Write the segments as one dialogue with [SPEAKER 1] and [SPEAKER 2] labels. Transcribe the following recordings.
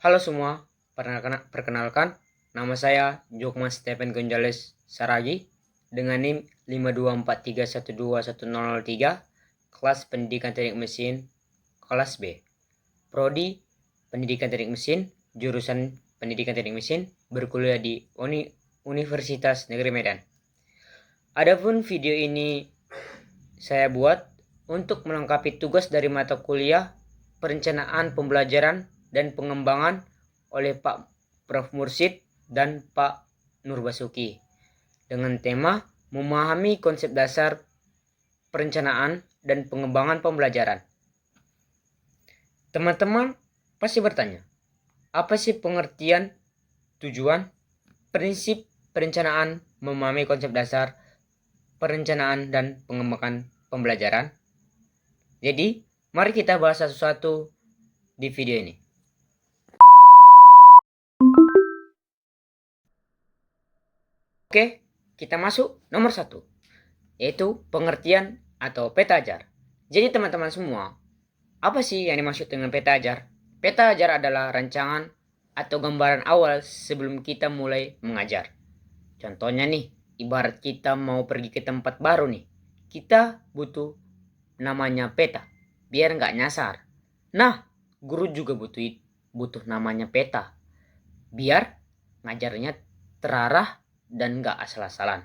[SPEAKER 1] Halo semua, perkenalkan, nama saya Jokman Stephen Gonzales Saragi dengan NIM 524312103, kelas Pendidikan Teknik Mesin, kelas B. Prodi Pendidikan Teknik Mesin, jurusan Pendidikan Teknik Mesin, berkuliah di Universitas Negeri Medan. Adapun video ini saya buat untuk melengkapi tugas dari mata kuliah Perencanaan Pembelajaran dan Pengembangan oleh Pak Prof. Mursid dan Pak Nurbasuki dengan tema memahami konsep dasar perencanaan dan pengembangan pembelajaran. Teman-teman pasti bertanya, apa sih pengertian, tujuan, prinsip perencanaan, memahami konsep dasar perencanaan dan pengembangan pembelajaran? Jadi, mari kita bahas satu-satu di video ini. Oke, kita masuk nomor 1, yaitu pengertian atau peta ajar. Jadi teman-teman semua, apa sih yang dimaksud dengan peta ajar? Peta ajar adalah rancangan atau gambaran awal sebelum kita mulai mengajar. Contohnya nih, ibarat kita mau pergi ke tempat baru nih, kita butuh namanya peta, biar nggak nyasar. Nah, guru juga butuh namanya peta, biar ngajarnya terarah dan nggak asal-asalan.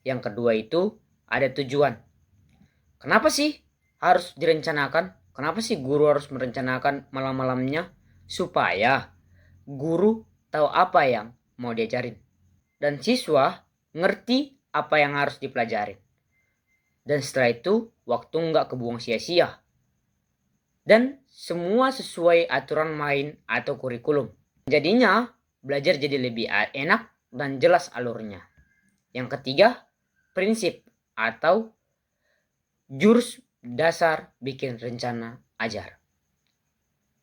[SPEAKER 1] Yang kedua itu ada tujuan. Kenapa sih harus direncanakan? Kenapa sih guru harus merencanakan malam-malamnya? Supaya guru tahu apa yang mau diajarin. Dan siswa ngerti apa yang harus dipelajarin. Dan setelah itu waktu nggak kebuang sia-sia. Dan semua sesuai aturan main atau kurikulum. Jadinya belajar jadi lebih enak dan jelas alurnya. Yang ketiga, prinsip atau jurus dasar bikin rencana ajar.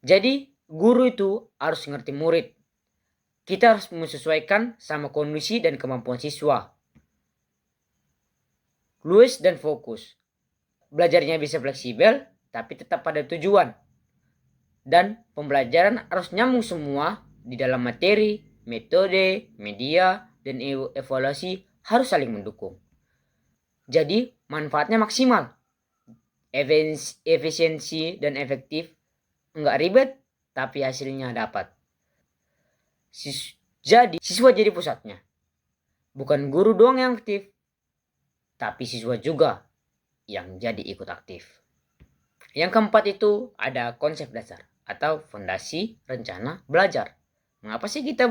[SPEAKER 1] Jadi guru itu harus ngerti murid. Kita harus menyesuaikan sama kondisi dan kemampuan siswa. Luas dan fokus. Belajarnya bisa fleksibel tapi tetap pada tujuan. Dan pembelajaran harus nyambung semua di dalam materi, metode, media, dan evaluasi harus saling mendukung. Jadi manfaatnya maksimal, efisiensi dan efektif, nggak ribet tapi hasilnya dapat. Jadi siswa jadi pusatnya, bukan guru doang yang aktif, tapi siswa juga yang jadi ikut aktif. Yang keempat itu ada konsep dasar atau fondasi rencana belajar. Mengapa sih kita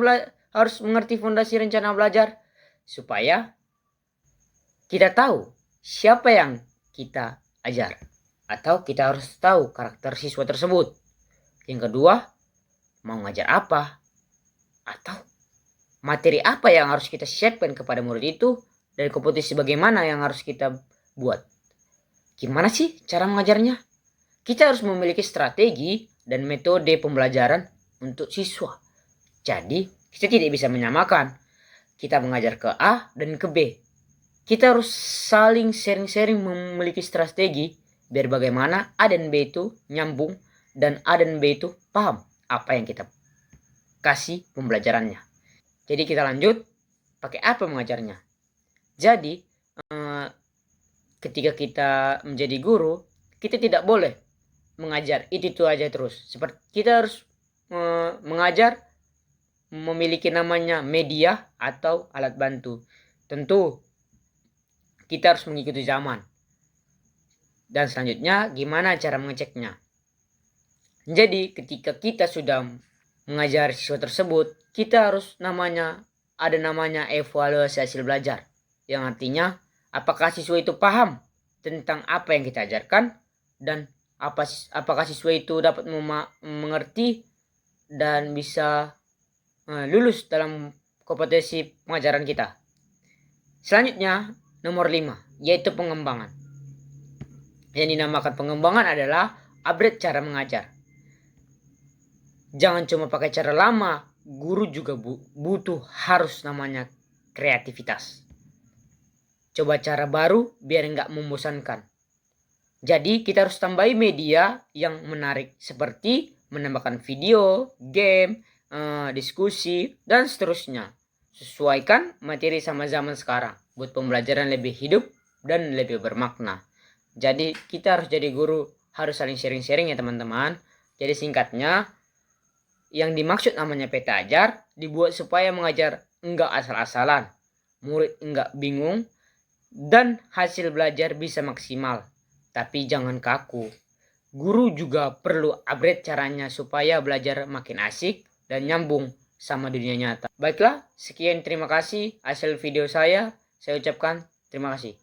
[SPEAKER 1] harus mengerti fondasi rencana belajar? Supaya kita tahu siapa yang kita ajar. Atau kita harus tahu karakter siswa tersebut. Yang kedua, mau ngajar apa? Atau materi apa yang harus kita siapkan kepada murid itu. Dan kompetisi bagaimana yang harus kita buat. Gimana sih cara mengajarnya? Kita harus memiliki strategi dan metode pembelajaran untuk siswa. Jadi, kita tidak bisa menyamakan. Kita mengajar ke A dan ke B. Kita harus saling sharing-sharing memiliki strategi biar bagaimana A dan B itu nyambung dan A dan B itu paham apa yang kita kasih pembelajarannya. Jadi kita lanjut pakai apa mengajarnya. Jadi, ketika kita menjadi guru, kita tidak boleh mengajar itu aja terus. Seperti kita harus mengajar memiliki namanya media atau alat bantu. Tentu kita harus mengikuti zaman. Dan selanjutnya gimana cara mengeceknya. Jadi ketika kita sudah mengajar siswa tersebut, kita harus ada namanya evaluasi hasil belajar. Yang artinya apakah siswa itu paham tentang apa yang kita ajarkan dan apakah siswa itu dapat mengerti dan bisa lulus dalam kompetensi pengajaran kita. Selanjutnya nomor 5, yaitu pengembangan. Yang dinamakan pengembangan adalah upgrade cara mengajar. Jangan cuma pakai cara lama, guru juga butuh harus namanya kreativitas. Coba cara baru biar nggak membosankan. Jadi kita harus tambahi media yang menarik seperti menambahkan video, game, diskusi, dan seterusnya. Sesuaikan materi sama zaman sekarang buat pembelajaran lebih hidup dan lebih bermakna. Jadi kita harus jadi guru, harus saling sharing-sharing ya teman-teman. Jadi singkatnya, yang dimaksud namanya peta ajar dibuat supaya mengajar enggak asal-asalan, murid enggak bingung, dan hasil belajar bisa maksimal. Tapi jangan kaku. Guru juga perlu upgrade caranya supaya belajar makin asik dan nyambung sama dunia nyata. Baiklah, sekian terima kasih hasil video saya. Saya ucapkan terima kasih.